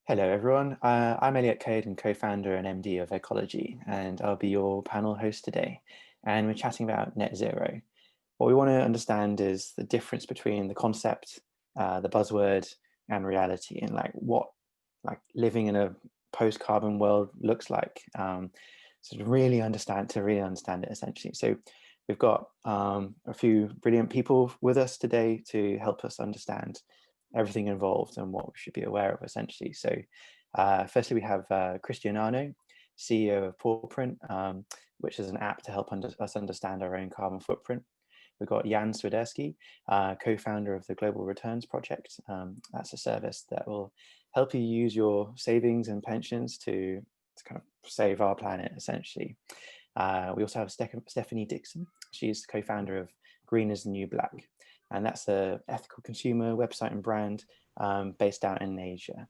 Hello, everyone. I'm Elliot, Coad and co-founder and MD of Ecologi, and I'll be your panel host today. And we're chatting about net zero. What we want to understand is the difference between the concept, the buzzword, and reality, and what living in a post-carbon world looks like. So to really understand it essentially. So we've got a few brilliant people with us today to help us understand everything involved and what we should be aware of essentially. So firstly, we have Arno, CEO of Pawprint, which is an app to help us understand our own carbon footprint. We've got Jan Swiderski, co-founder of the Global Returns Project. That's a service that will help you use your savings and pensions to kind of save our planet, essentially. We also have Stephanie Dickson. She's co-founder of Green is the New Black, and that's an ethical consumer website and brand based out in Asia.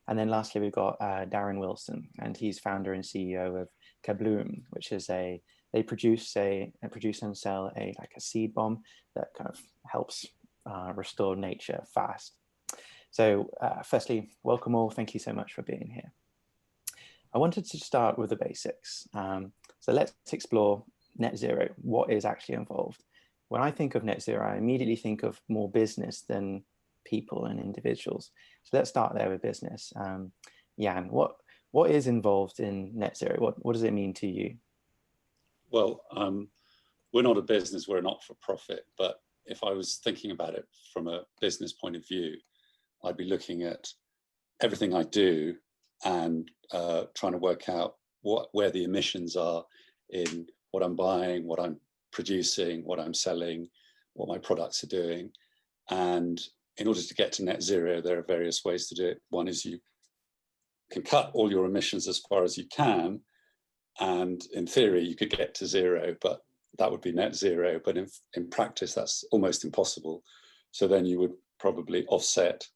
And then lastly, we've got Darren Wilson, and he's founder and CEO of Kabloom, which is they produce and sell a seed bomb that kind of helps restore nature fast. So firstly, welcome all. Thank you so much for being here. I wanted to start with the basics. So let's explore net zero, what is actually involved. When I think of net zero, I immediately think of more business than people and individuals. So let's start there with business. Jan, what is involved in net zero? What does it mean to you? Well, we're not a business, we're a not-for-profit, but if I was thinking about it from a business point of view, I'd be looking at everything I do and trying to work out where the emissions are in what I'm buying, what I'm producing, what I'm selling, what my products are doing. And in order to get to net zero, there are various ways to do it. One is you can cut all your emissions as far as you can. And in theory, you could get to zero, but that would be net zero. But in practice, that's almost impossible. So then you would probably offset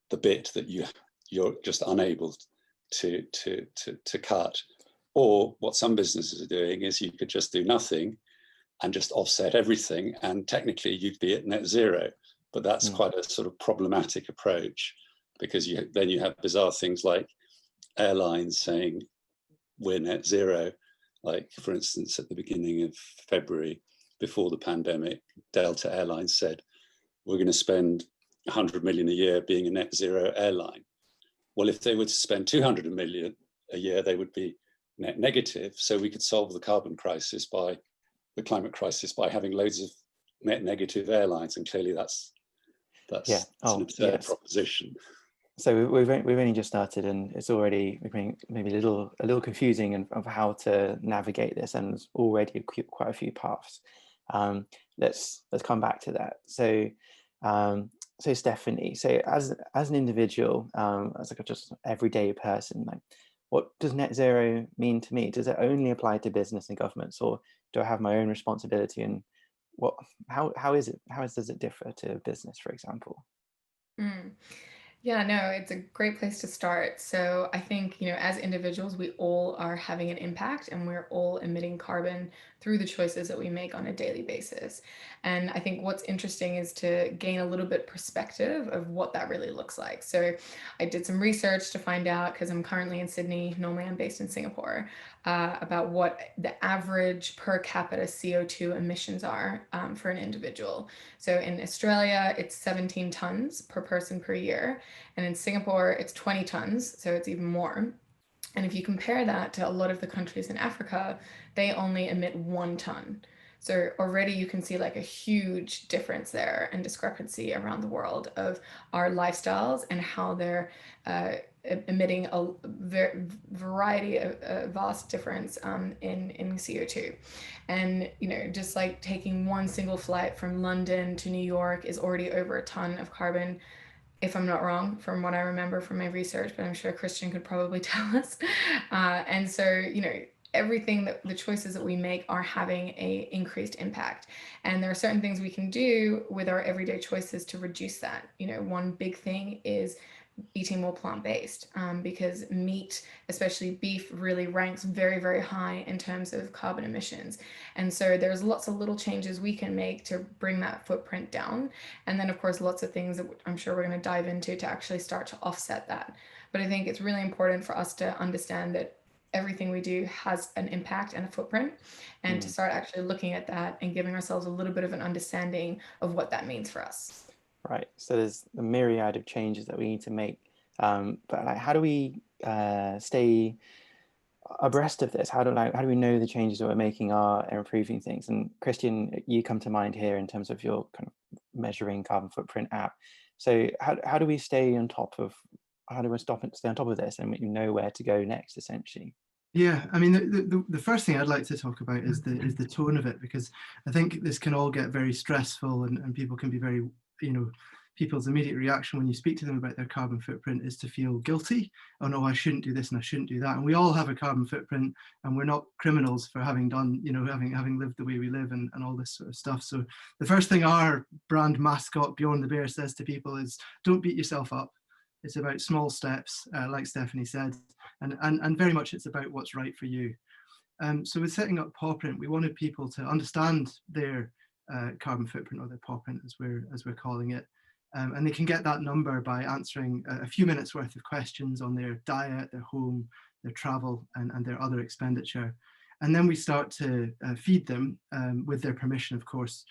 the bit that you're just unable to cut. Or what some businesses are doing is you could just do nothing and just offset everything, and technically you'd be at net zero. But that's quite a sort of problematic approach, because then you have bizarre things like airlines saying we're net zero. Like, for instance, at the beginning of February, before the pandemic, Delta Airlines said, we're going to spend 100 million a year being a net zero airline. Well, if they were to spend 200 million a year, they would be net negative. So we could solve the carbon crisis the climate crisis by having loads of net negative airlines. And clearly that's an absurd proposition. So we've only just started, and it's already becoming maybe a little confusing of how to navigate this, and there's already quite a few paths. Let's come back to that. So so Stephanie, so as an individual, as just everyday person, what does net zero mean to me? Does it only apply to business and governments, or do I have my own responsibility? And how does it differ to business, for example? Yeah, no, it's a great place to start. So I think, as individuals, we all are having an impact, and we're all emitting carbon through the choices that we make on a daily basis. And I think what's interesting is to gain a little bit perspective of what that really looks like. So I did some research to find out, because I'm currently in Sydney, normally I'm based in Singapore, about what the average per capita CO2 emissions are for an individual. So in Australia, it's 17 tons per person per year. And in Singapore, it's 20 tons, so it's even more. And if you compare that to a lot of the countries in Africa, they only emit 1 ton. So already you can see a huge difference there and discrepancy around the world of our lifestyles and how they're emitting a variety of vast difference in CO2. And, just taking one single flight from London to New York is already over a ton of carbon, if I'm not wrong, from what I remember from my research, but I'm sure Christian could probably tell us. And so, everything the choices that we make are having a increased impact. And there are certain things we can do with our everyday choices to reduce that. One big thing is eating more plant-based, because meat, especially beef, really ranks very, very high in terms of carbon emissions. And so there's lots of little changes we can make to bring that footprint down. And then, of course, lots of things that I'm sure we're going to dive into to actually start to offset that. But I think it's really important for us to understand that everything we do has an impact and a footprint, and to start actually looking at that and giving ourselves a little bit of an understanding of what that means for us. Right. So there's a myriad of changes that we need to make. But like, how do we stay abreast of this? How do we know the changes that we're making are improving things? And Christian, you come to mind here in terms of your kind of measuring carbon footprint app. So how do we stay on top of stay on top of this, and we know where to go next, essentially? Yeah, I mean, the first thing I'd like to talk about is the tone of it, because I think this can all get very stressful, and people can be very, people's immediate reaction when you speak to them about their carbon footprint is to feel guilty. Oh no, I shouldn't do this and I shouldn't do that. And we all have a carbon footprint, and we're not criminals for having done, having lived the way we live and all this sort of stuff. So the first thing our brand mascot, Bjorn the Bear, says to people is, don't beat yourself up. It's about small steps, like Stephanie said, and very much it's about what's right for you. So with setting up PawPrint, we wanted people to understand their carbon footprint, or their PawPrint as we're calling it. And they can get that number by answering a few minutes worth of questions on their diet, their home, their travel, and their other expenditure. And then we start to feed them, with their permission, of course,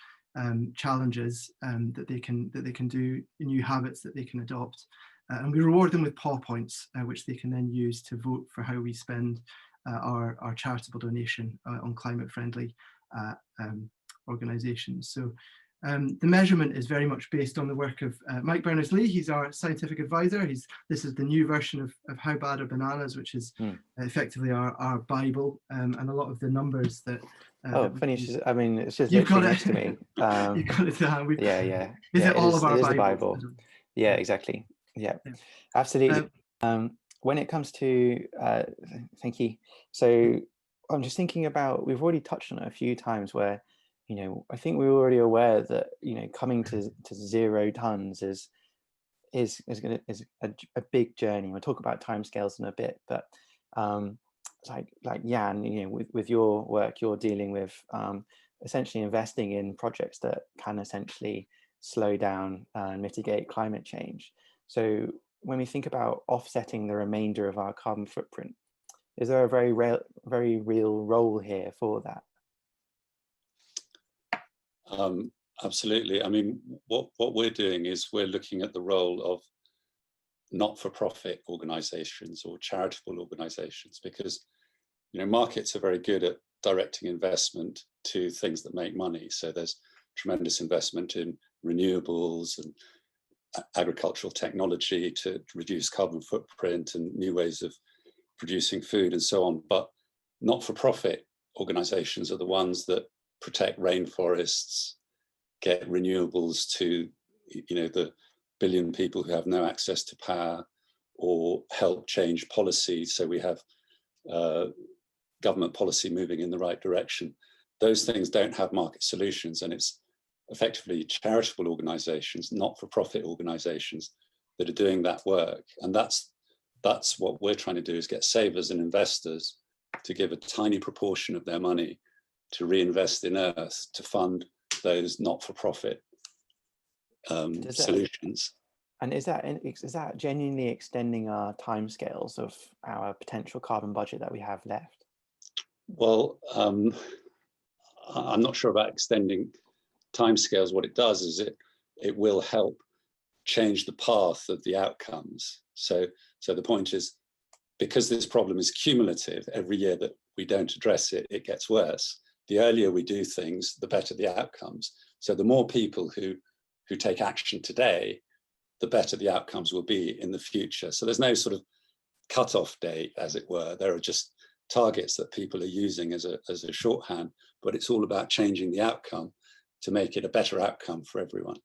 challenges that they can do, new habits that they can adopt. And we reward them with paw points, which they can then use to vote for how we spend our charitable donation on climate-friendly organisations. So the measurement is very much based on the work of Mike Berners-Lee. He's our scientific advisor. This is the new version of How Bad Are Bananas, which is effectively our Bible, and a lot of the numbers that... funny. I mean, it's just you've got next to me. You've got it to hand. Yeah. Is it all of our Bible? It is the Bible? Bible. Yeah, exactly. Yeah, absolutely. When it comes to, thank you. So I'm just thinking about, we've already touched on it a few times where, I think we're already aware that, coming to 0 tons is a big journey. We'll talk about timescales in a bit, but like Jan, with your work, you're dealing with essentially investing in projects that can essentially slow down and mitigate climate change. So when we think about offsetting the remainder of our carbon footprint, is there a very real role here for that? Absolutely. I mean, what we're doing is we're looking at the role of not-for-profit organizations or charitable organizations, because markets are very good at directing investment to things that make money. So there's tremendous investment in renewables and agricultural technology to reduce carbon footprint and new ways of producing food and so on. But not-for-profit organizations are the ones that protect rainforests, get renewables to the billion people who have no access to power, or help change policy so we have government policy moving in the right direction. Those things don't have market solutions, and it's effectively charitable organizations, not-for-profit organizations, that are doing that work. And that's what we're trying to do, is get savers and investors to give a tiny proportion of their money to reinvest in Earth to fund those not-for-profit solutions. And is that genuinely extending our timescales of our potential carbon budget that we have left? Well, I'm not sure about extending timescales. What it does is it will help change the path of the outcomes. So the point is, because this problem is cumulative, every year that we don't address it, it gets worse. The earlier we do things, the better the outcomes. So the more people who take action today, the better the outcomes will be in the future. So there's no sort of cutoff date, as it were. There are just targets that people are using as a shorthand, but it's all about changing the outcome to make it a better outcome for everyone.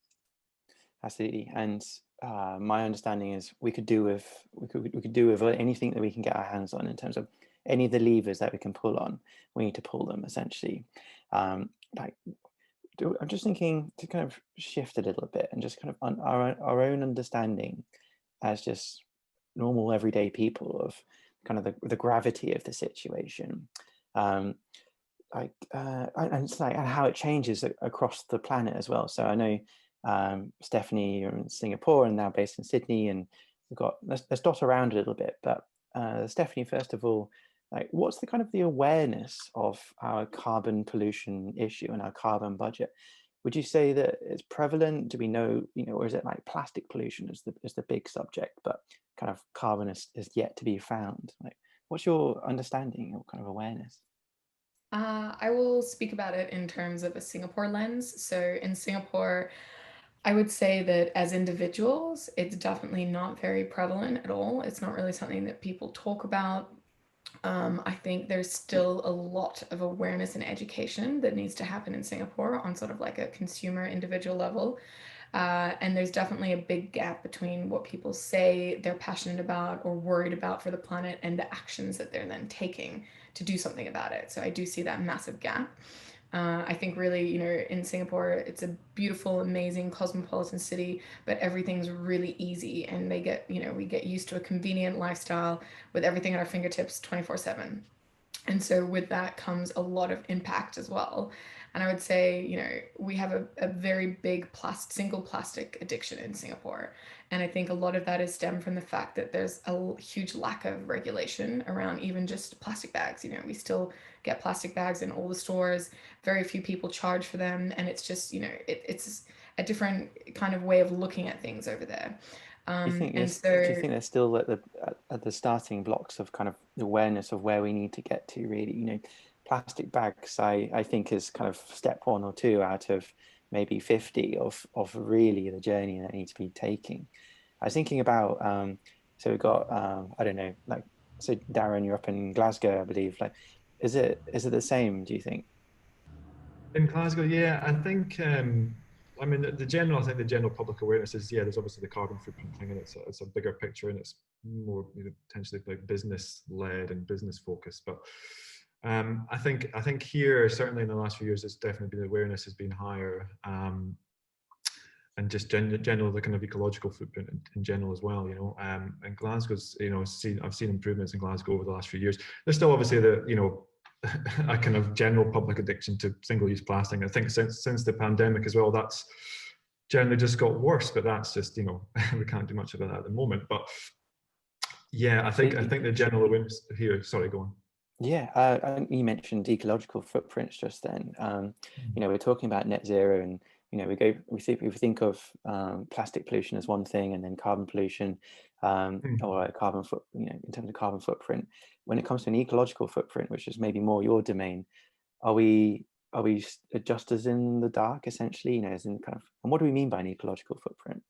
Absolutely. And my understanding is we could do with anything that we can get our hands on in terms of any of the levers that we can pull on. We need to pull them, essentially. I'm just thinking to kind of shift a little bit and just kind of on our own understanding as just normal everyday people of kind of the gravity of the situation, and it's like, and how it changes across the planet as well. So I know, Stephanie, you're in Singapore and now based in Sydney, and we've got, let's dot around a little bit, but Stephanie, first of all, like, what's the kind of the awareness of our carbon pollution issue and our carbon budget? Would you say that it's prevalent? Do we know, or is it like plastic pollution is the big subject, but kind of carbon is yet to be found? Like, what's your understanding or kind of awareness? I will speak about it in terms of a Singapore lens. So in Singapore, I would say that as individuals, it's definitely not very prevalent at all. It's not really something that people talk about. I think there's still a lot of awareness and education that needs to happen in Singapore on sort of like a consumer individual level. And there's definitely a big gap between what people say they're passionate about or worried about for the planet and the actions that they're then taking to do something about it. So I do see that massive gap. I think really, in Singapore, it's a beautiful, amazing, cosmopolitan city, but everything's really easy, and we get used to a convenient lifestyle with everything at our fingertips 24/7. And so with that comes a lot of impact as well. And I would say, we have a very big single plastic addiction in Singapore. And I think a lot of that is stemmed from the fact that there's a huge lack of regulation around even just plastic bags. We still get plastic bags in all the stores. Very few people charge for them. And it's just, it's a different kind of way of looking at things over there. Do you think they're still at the starting blocks of kind of awareness of where we need to get to, really? Plastic bags, I think, is kind of step 1 or 2 out of maybe 50 of really the journey that needs to be taking. I was thinking about, so we've got, I don't know, like, so Darren, you're up in Glasgow, I believe. Like, is it the same, do you think? In Glasgow, yeah, I think, I think the general public awareness is, yeah, there's obviously the carbon footprint thing, and it's a bigger picture, and it's more potentially like business led and business focused. But I think here, certainly in the last few years, it's definitely been, awareness has been higher, and just general the kind of ecological footprint in general as well. And Glasgow's, I've seen improvements in Glasgow over the last few years. There's still obviously a kind of general public addiction to single-use plastic. I think since the pandemic as well, that's generally just got worse. But that's just, we can't do much about that at the moment. But yeah, I think the general awareness here. Sorry, go on. Yeah, you mentioned ecological footprints just then. We're talking about net zero, and we think of plastic pollution as one thing, and then carbon pollution, or carbon in terms of carbon footprint. When it comes to an ecological footprint, which is maybe more your domain, are we just as in the dark, essentially? As in kind of, and what do we mean by an ecological footprint?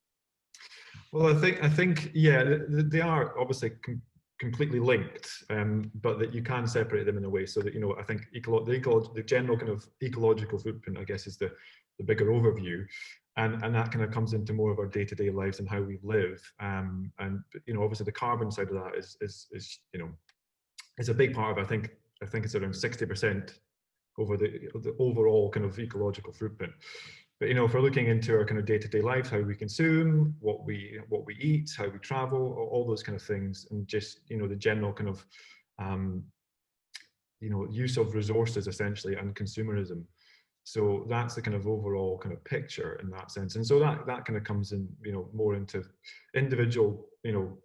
Well, I think yeah, they are obviously completely linked, but that you can separate them in a way so that I think the general kind of ecological footprint, I guess, is the bigger overview, and that kind of comes into more of our day-to-day lives and how we live, and obviously the carbon side of that is a big part of it. I think it's around 60% over the overall kind of ecological footprint. But if we're looking into our kind of day-to-day lives, how we consume, what we eat, how we travel, all those kind of things, and just the general kind of use of resources essentially, and consumerism. So that's the kind of overall kind of picture in that sense. And so that kind of comes in, more into individual,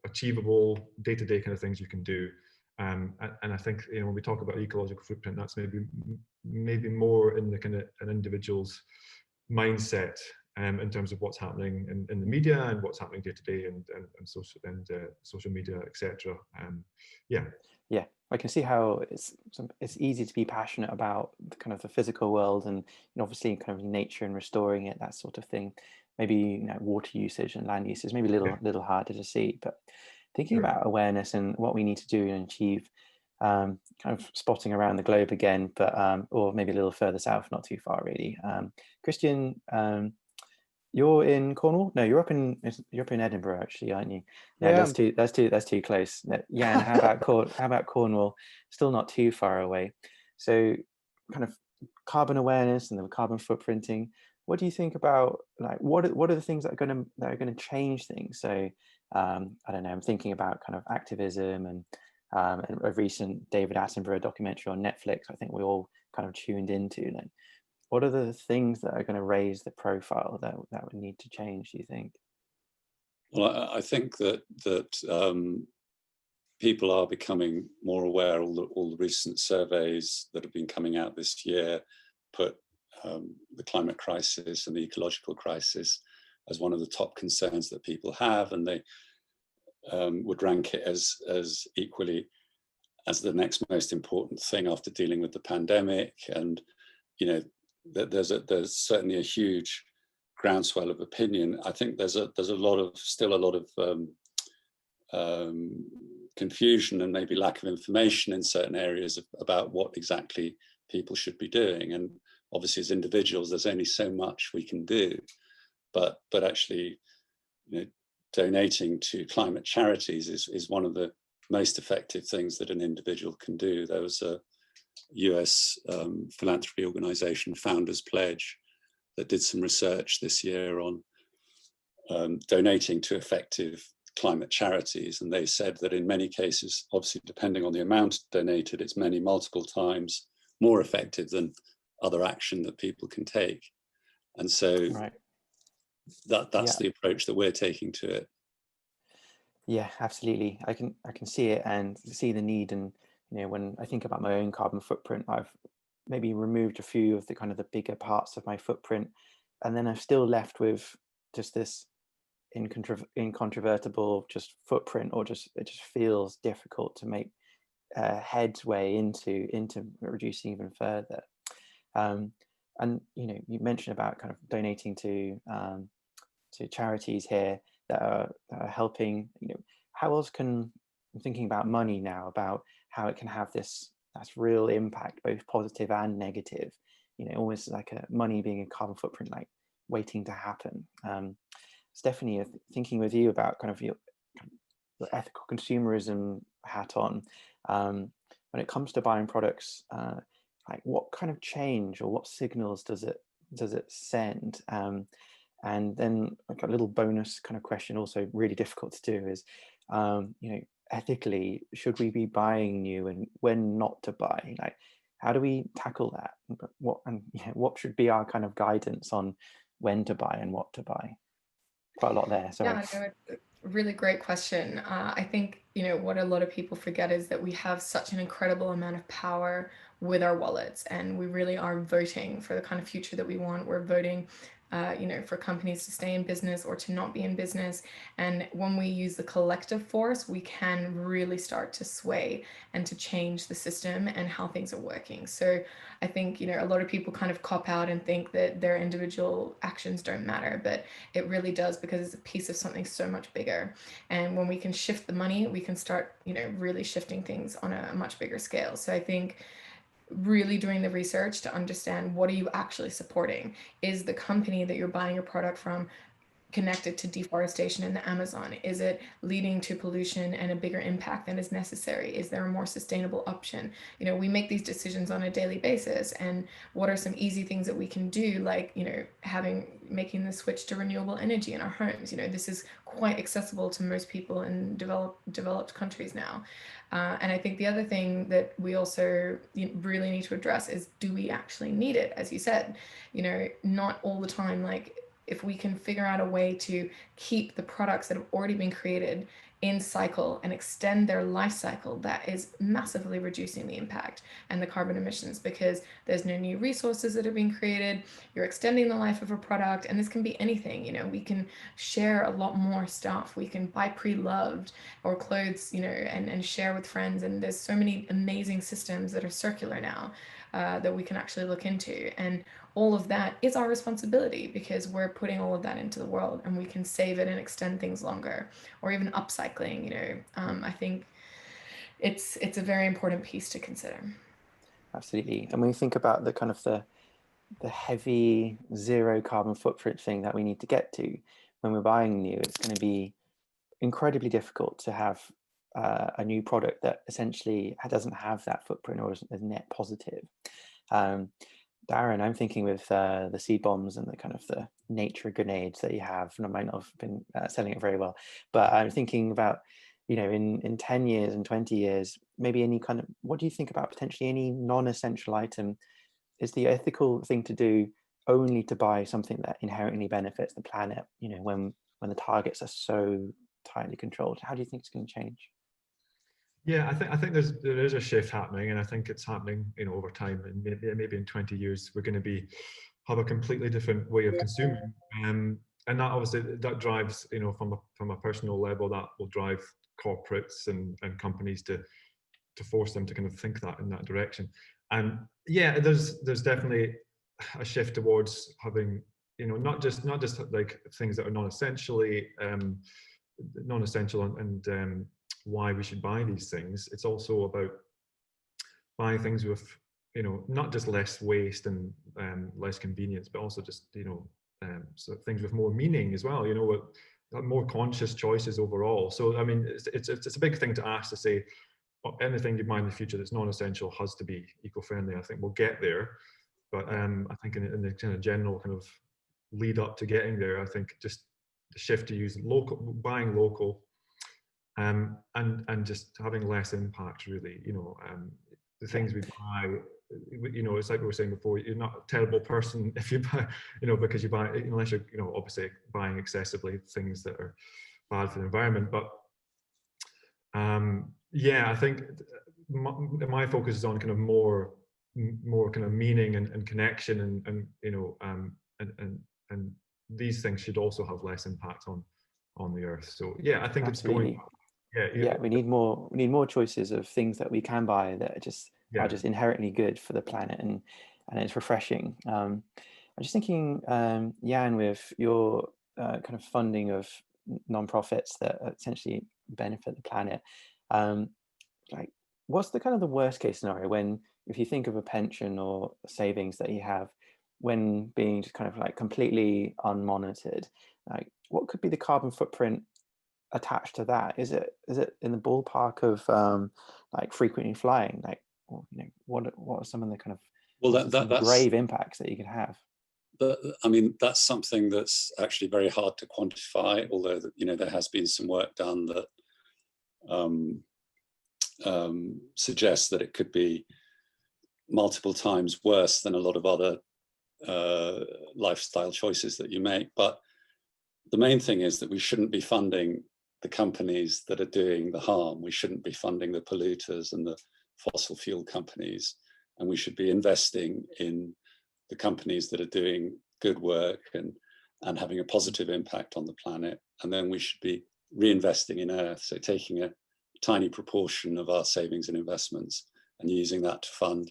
achievable day-to-day kind of things you can do. And I think, when we talk about ecological footprint, that's maybe more in the kind of an individual's mindset, in terms of what's happening in the media and what's happening day to day, and social media, etc. Yeah, I can see how it's easy to be passionate about the kind of the physical world, and obviously kind of nature and restoring it, that sort of thing. Maybe water usage and land usage, maybe a little harder to see, but thinking about awareness and what we need to do and achieve, kind of spotting around the globe again, but or maybe a little further south, not too far really. Christian, you're in Cornwall? No, you're up in Edinburgh actually, aren't you? No, yeah, that's too close. Yeah, and how about Cornwall? Still not too far away. So kind of carbon awareness and the carbon footprinting. What do you think about, like, what are the things that are going to change things? So I don't know, I'm thinking about kind of activism and a recent David Attenborough documentary on Netflix, I think we all kind of tuned into. Like, what are the things that are going to raise the profile that would need to change, do you think? Well, I think that people are becoming more aware. All the recent surveys that have been coming out this year put the climate crisis and the ecological crisis as one of the top concerns that people have, and they would rank it as equally as the next most important thing after dealing with the pandemic. And you know, there's certainly a huge groundswell of opinion. I think there's still a lot of confusion and maybe lack of information in certain areas about what exactly people should be doing. And obviously, as individuals, there's only so much we can do. But actually, you know, donating to climate charities is one of the most effective things that an individual can do. There was a US philanthropy organization, Founders Pledge, that did some research this year on donating to effective climate charities. And they said that in many cases, obviously depending on the amount donated, it's many multiple times more effective than other action that people can take. And so Right. that's the approach that we're taking to it. Yeah, absolutely. I can see it and see the need. And you know, when I think about my own carbon footprint, I've maybe removed a few of the kind of the bigger parts of my footprint, and then I'm still left with just this incontrovertible just footprint, or just it just feels difficult to make headway into reducing even further. And you know, you mentioned about kind of donating to charities here that are helping. You know, how else can, I'm thinking about money now, about how it can have that's real impact, both positive and negative. You know, almost like money being a carbon footprint, like waiting to happen. Stephanie, thinking with you about kind of your ethical consumerism hat on, when it comes to buying products, like what kind of change or what signals does it send? And then like a little bonus kind of question, also really difficult to do, is you know, ethically, should we be buying new, and when not to buy? Like, how do we tackle that? What should be our kind of guidance on when to buy and what to buy? Quite a lot there. Sorry. Yeah, no, it's a really great question. I think, you know, what a lot of people forget is that we have such an incredible amount of power with our wallets, and we really are voting for the kind of future that we want. We're voting, you know, for companies to stay in business or to not be in business. And when we use the collective force, we can really start to sway and to change the system and how things are working. So I think, you know, a lot of people kind of cop out and think that their individual actions don't matter, but it really does, because it's a piece of something so much bigger. And when we can shift the money, we can start, you know, really shifting things on a much bigger scale. So I think really doing the research to understand, what are you actually supporting? Is the company that you're buying your product from connected to deforestation in the Amazon? Is it leading to pollution and a bigger impact than is necessary? Is there a more sustainable option? You know, we make these decisions on a daily basis, and what are some easy things that we can do, like, you know, making the switch to renewable energy in our homes? You know, this is quite accessible to most people in developed countries now. And I think the other thing that we also really need to address is, do we actually need it? As you said, you know, not all the time. Like, if we can figure out a way to keep the products that have already been created in cycle and extend their life cycle, that is massively reducing the impact and the carbon emissions, because there's no new resources that are being created. You're extending the life of a product, and this can be anything. You know, we can share a lot more stuff. We can buy pre-loved or clothes, you know, and share with friends. And there's so many amazing systems that are circular now that we can actually look into. And all of that is our responsibility, because we're putting all of that into the world, and we can save it and extend things longer, or even upcycling. You know, I think it's a very important piece to consider. Absolutely. And when you think about the kind of the heavy zero carbon footprint thing that we need to get to when we're buying new, it's going to be incredibly difficult to have a new product that essentially doesn't have that footprint, or is net positive. Darren, I'm thinking with the seed bombs and the kind of the nature grenades that you have, and I might not have been selling it very well, but I'm thinking about, you know, in 10 years and 20 years, maybe any kind of, what do you think about potentially any non-essential item? Is the ethical thing to do only to buy something that inherently benefits the planet, you know, when the targets are so tightly controlled? How do you think it's going to change? Yeah, I think there is a shift happening, and I think it's happening, you know, over time. And maybe in 20 years we're going to have a completely different way of consuming. And that obviously that drives, you know, from a personal level, that will drive corporates and companies to force them to kind of think that in that direction. And yeah, there's definitely a shift towards having, you know, not just like things that are non-essentially non-essential and why we should buy these things. It's also about buying things with, you know, not just less waste and less convenience, but also just, you know, so things with more meaning as well, you know, with more conscious choices overall. So I mean, it's a big thing to ask, to say, well, anything you buy in the future that's non-essential has to be eco-friendly. I think we'll get there, but I think in the kind of general kind of lead up to getting there, I think just the shift to use buying local, and just having less impact, really. You know, the things we buy, you know, it's like we were saying before, you're not a terrible person if you buy, you know, because you buy, unless you're, you know, obviously buying excessively things that are bad for the environment. But yeah, I think my focus is on kind of more kind of meaning and connection, and you know, and these things should also have less impact on the earth. So yeah, I think Absolutely. it's going. Yeah, we need more choices of things that we can buy that are just inherently good for the planet, and it's refreshing. I'm just thinking, Jan, with your kind of funding of non-profits that essentially benefit the planet, like, what's the kind of the worst case scenario when, if you think of a pension or savings that you have, when being just kind of like completely unmonitored, like what could be the carbon footprint attached to that? Is it in the ballpark of like frequently flying? Like, you know, what are some of the kind of, well, that's grave impacts that you could have? I mean, that's something that's actually very hard to quantify, although, you know, there has been some work done that suggests that it could be multiple times worse than a lot of other lifestyle choices that you make. But the main thing is that we shouldn't be funding the companies that are doing the harm. We shouldn't be funding the polluters and the fossil fuel companies, and we should be investing in the companies that are doing good work and having a positive impact on the planet. And then we should be reinvesting in Earth, so taking a tiny proportion of our savings and investments and using that to fund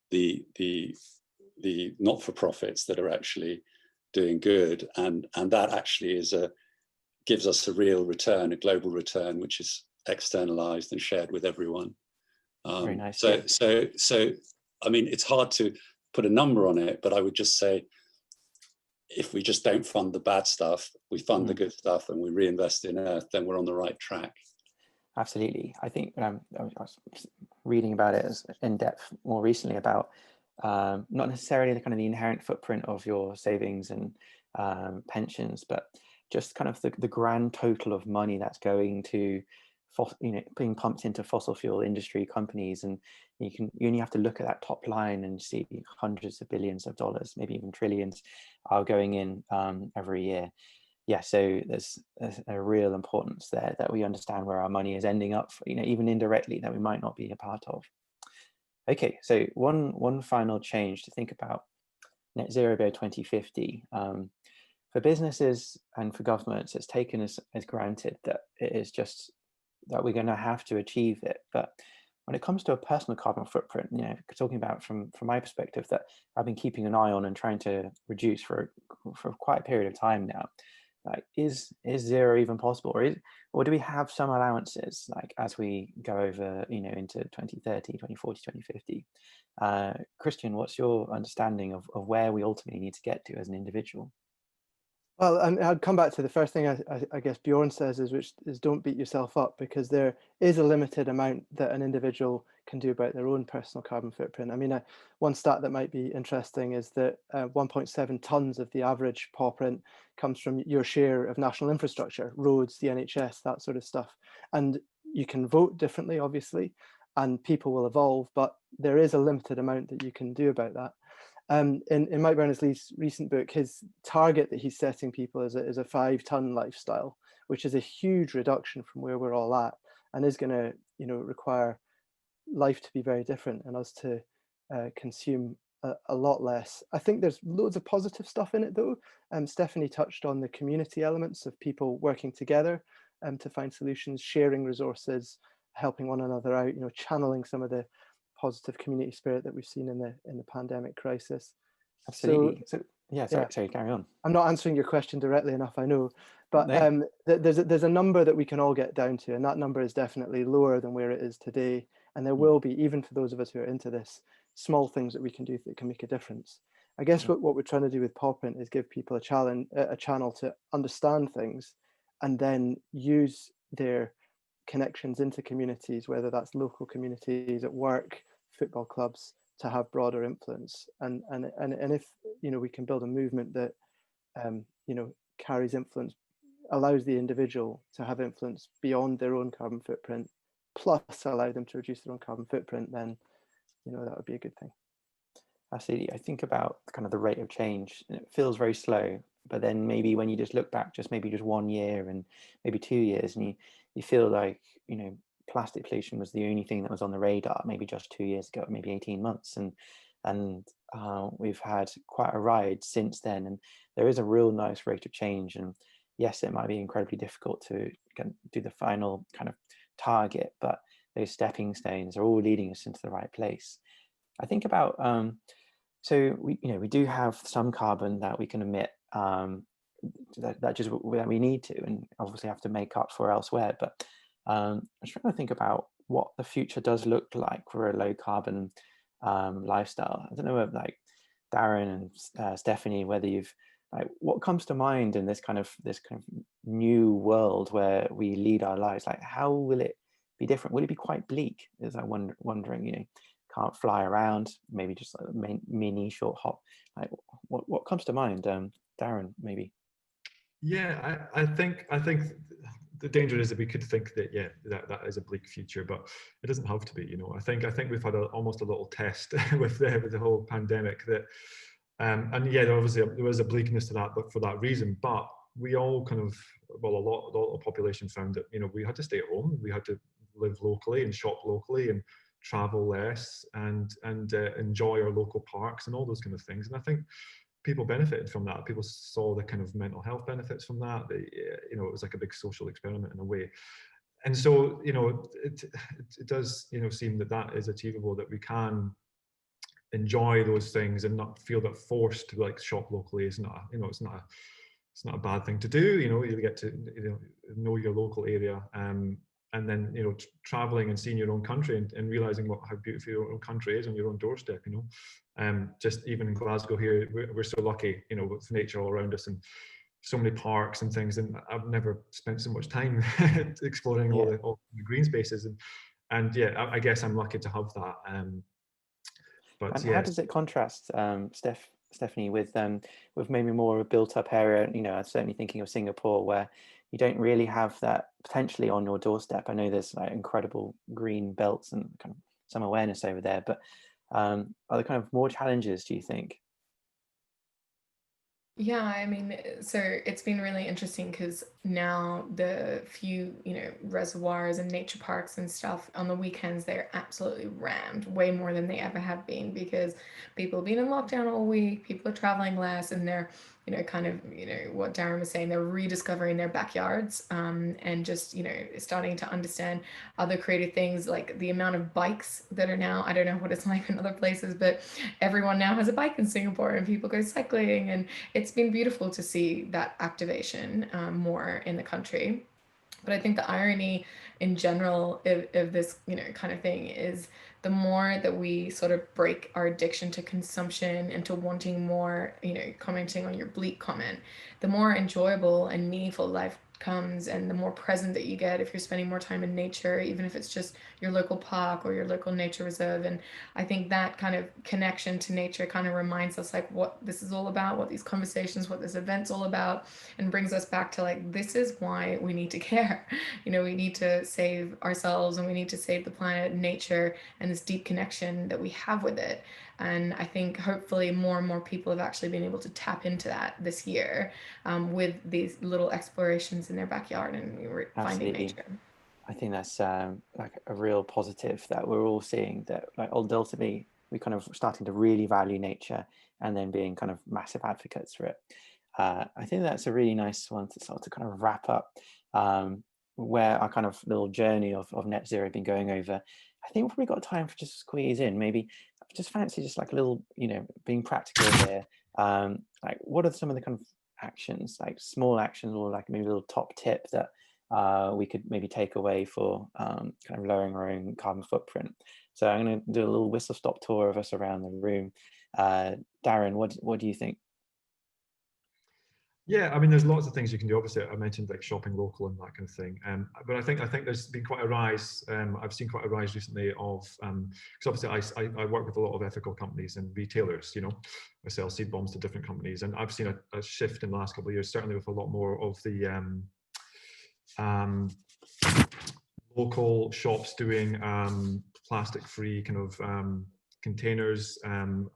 the not-for-profits that are actually doing good, and that actually gives us a real return, a global return, which is externalized and shared with everyone. Very nice. So I mean, it's hard to put a number on it, but I would just say, if we just don't fund the bad stuff, we fund the good stuff, and we reinvest in Earth, then we're on the right track. Absolutely. I think I was reading about it in depth more recently about not necessarily the kind of the inherent footprint of your savings and pensions, but just kind of the grand total of money that's going to, you know, being pumped into fossil fuel industry companies. And you only have to look at that top line and see hundreds of billions of dollars, maybe even trillions, are going in every year. Yeah, so there's a real importance there that we understand where our money is ending up, you know, even indirectly, that we might not be a part of. Okay, so one final change to think about: net zero by 2050. For businesses and for governments, it's taken as granted that it is just that we're going to have to achieve it. But when it comes to a personal carbon footprint, you know, talking about from my perspective, that I've been keeping an eye on and trying to reduce for quite a period of time now. Like, is zero even possible, or do we have some allowances, like as we go over, you know, into 2030, 2040, 2050? Christian, what's your understanding of where we ultimately need to get to as an individual? Well, I'd come back to the first thing I guess Bjorn says is, which is don't beat yourself up, because there is a limited amount that an individual can do about their own personal carbon footprint. I mean, one stat that might be interesting is that 1.7 tons of the average paw print comes from your share of national infrastructure, roads, the NHS, that sort of stuff. And you can vote differently, obviously, and people will evolve, but there is a limited amount that you can do about that. In Mike Berners-Lee's recent book, his target that he's setting people is a 5-ton lifestyle, which is a huge reduction from where we're all at, and is going to, require life to be very different and us to consume a lot less. I think there's loads of positive stuff in it, though. Stephanie touched on the community elements of people working together to find solutions, sharing resources, helping one another out, channeling some of the positive community spirit that we've seen in the pandemic crisis. Absolutely. So yeah, sorry, carry on. I'm not answering your question directly enough, I know, but there's a number that we can all get down to, and that number is definitely lower than where it is today. And there will be, even for those of us who are into this, small things that we can do that can make a difference. I guess what we're trying to do with paw print is give people a channel to understand things, and then use their connections into communities, whether that's local communities at work, football clubs, to have broader influence. And if we can build a movement that carries influence, allows the individual to have influence beyond their own carbon footprint, plus allow them to reduce their own carbon footprint, then that would be a good thing. Absolutely. I think about kind of the rate of change, and it feels very slow, but then maybe when you just look back just 1 year and maybe 2 years, and you feel like plastic pollution was the only thing that was on the radar maybe just 2 years ago, maybe 18 months, and we've had quite a ride since then, and there is a real nice rate of change. And yes, it might be incredibly difficult to do the final kind of target, but those stepping stones are all leading us into the right place. I think about so we do have some carbon that we can emit that we need to, and obviously have to make up for elsewhere. But I'm trying to think about what the future does look like for a low carbon lifestyle. I don't know if like Darren and Stephanie, whether you've what comes to mind in this kind of new world where we lead our lives. Like, how will it be different? Will it be quite bleak? Is I wondering, can't fly around, maybe just like a mini short hop. Like, what comes to mind, Darren, maybe? Yeah, I think the danger is that we could think that that is a bleak future, but it doesn't have to be. I think we've had almost a little test with the whole pandemic that, and obviously there was a bleakness to that, but for that reason. But we all a lot of the population found that we had to stay at home, we had to live locally and shop locally and travel less and enjoy our local parks and all those kind of things. And I think people benefited from that. People saw the kind of mental health benefits from that. It was like a big social experiment in a way. And so, it does, seem that is achievable, that we can enjoy those things and not feel that forced to like shop locally is not, it's not a bad thing to do. You get to know your local area, and then traveling and seeing your own country and realizing how beautiful your own country is on your own doorstep. Just even in Glasgow here, we're so lucky, with nature all around us and so many parks and things. And I've never spent so much time exploring all the green spaces. And I guess I'm lucky to have that. But how does it contrast, Stephanie, with maybe more of a built-up area? I'm certainly thinking of Singapore, where you don't really have that potentially on your doorstep. I know there's like incredible green belts and kind of some awareness over there, but are there kind of more challenges, do you think? Yeah, I mean, so it's been really interesting because now the few, reservoirs and nature parks and stuff on the weekends, they're absolutely rammed, way more than they ever have been, because people have been in lockdown all week, people are traveling less, and they're, what Darren was saying, they're rediscovering their backyards, and just, starting to understand other creative things, like the amount of bikes that are now, I don't know what it's like in other places, but everyone now has a bike in Singapore and people go cycling, and it's been beautiful to see that activation more in the country. But I think the irony in general of this, kind of thing is the more that we sort of break our addiction to consumption and to wanting more, commenting on your bleak comment, the more enjoyable and meaningful life comes, and the more present that you get if you're spending more time in nature, even if it's just your local park or your local nature reserve. And I think that kind of connection to nature kind of reminds us like what this is all about, what these conversations, what this event's all about, and brings us back to like, this is why we need to care. We need to save ourselves, and we need to save the planet and nature, and this deep connection that we have with it. And I think hopefully more and more people have actually been able to tap into that this year, with these little explorations in their backyard and finding nature. I think that's like a real positive that we're all seeing, that like ultimately we kind of starting to really value nature and then being kind of massive advocates for it. I think that's a really nice one to sort of kind of wrap up where our kind of little journey of net zero been going over. I think we've probably got time for just squeeze in, maybe just fancy just like a little, being practical here. Like what are some of the kind of actions, like small actions, or like maybe a little top tip that we could maybe take away for kind of lowering our own carbon footprint? So I'm going to do a little whistle stop tour of us around the room. Darren, what do you think? Yeah, I mean, there's lots of things you can do. Obviously, I mentioned like shopping local and that kind of thing. But I think there's been quite a rise. I've seen quite a rise recently of because obviously I work with a lot of ethical companies and retailers. I sell seed bombs to different companies, and I've seen a shift in the last couple of years. Certainly with a lot more of the local shops doing plastic-free kind of containers and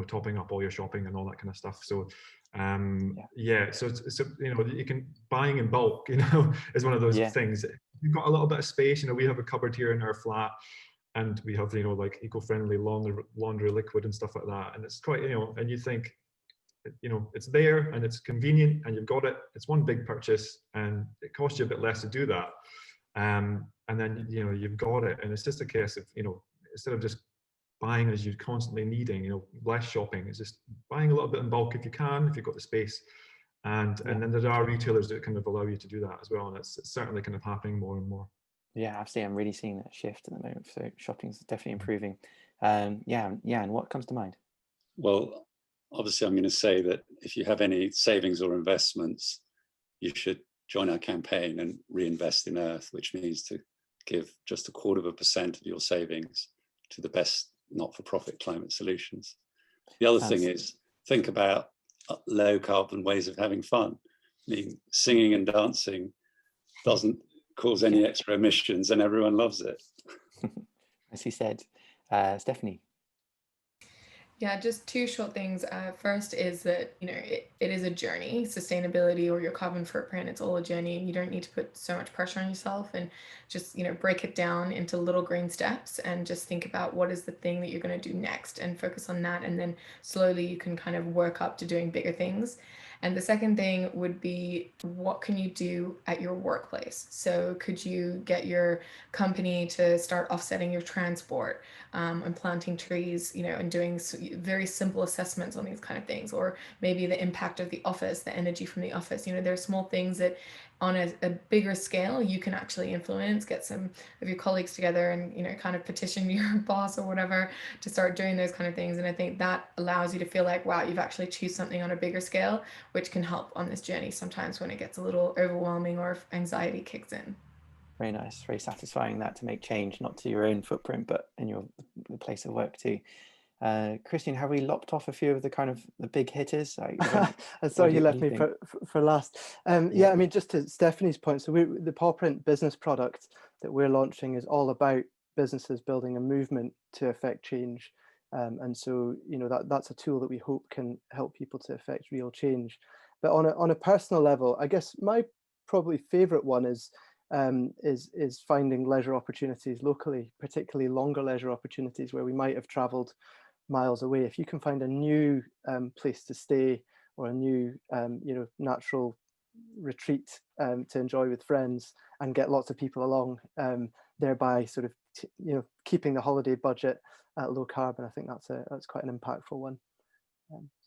topping up all your shopping and all that kind of stuff. So so you can buying in bulk is one of those things. You've got a little bit of space. We have a cupboard here in our flat, and we have like eco-friendly laundry liquid and stuff like that, and it's quite and you think it's there and it's convenient and you've got it. It's one big purchase and it costs you a bit less to do that, and then you've got it, and it's just a case of instead of just buying as you're constantly needing, less shopping. It's just buying a little bit in bulk if you can, if you've got the space. And then there are retailers that kind of allow you to do that as well. And it's certainly kind of happening more and more. Yeah, absolutely. I'm really seeing that shift at the moment. So shopping is definitely improving. And what comes to mind? Well, obviously, I'm going to say that if you have any savings or investments, you should join our campaign and reinvest in Earth, which means to give just 0.25% of your savings to the best not-for-profit climate solutions. The other thing is think about low carbon ways of having fun. I mean, singing and dancing doesn't cause any extra emissions and everyone loves it. As he said. Stephanie. Yeah, just two short things. First is that, it is a journey. Sustainability or your carbon footprint, it's all a journey, and you don't need to put so much pressure on yourself, and just, break it down into little green steps and just think about what is the thing that you're going to do next and focus on that. And then slowly you can kind of work up to doing bigger things. And the second thing would be, what can you do at your workplace? So could you get your company to start offsetting your transport, and planting trees, and doing very simple assessments on these kind of things? Or maybe the impact of the office, the energy from the office. There are small things that on a bigger scale you can actually influence. Get some of your colleagues together and kind of petition your boss or whatever to start doing those kind of things. And I think that allows you to feel like, wow, you've actually achieved something on a bigger scale, which can help on this journey sometimes when it gets a little overwhelming or if anxiety kicks in. Very nice, very satisfying that to make change, not to your own footprint, but in your place of work too. Christian, have we lopped off a few of the kind of the big hitters? I saw you left me for last. I mean, just to Stephanie's point, so the Paw Print business product that we're launching is all about businesses building a movement to affect change. And so, that's a tool that we hope can help people to affect real change. But on a personal level, I guess my probably favorite one is finding leisure opportunities locally, particularly longer leisure opportunities where we might have traveled miles away. If you can find a new place to stay, or a new natural retreat to enjoy with friends and get lots of people along, thereby sort of keeping the holiday budget at low carbon, I think that's quite an impactful one.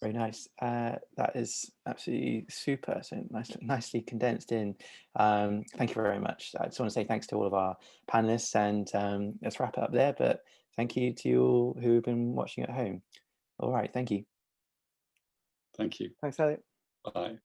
Very nice. That is absolutely super. So nicely condensed in. Thank you very much. I just want to say thanks to all of our panelists, and let's wrap it up there. But thank you to you all who've been watching at home. All right, thank you. Thank you. Thanks, Elliot. Bye.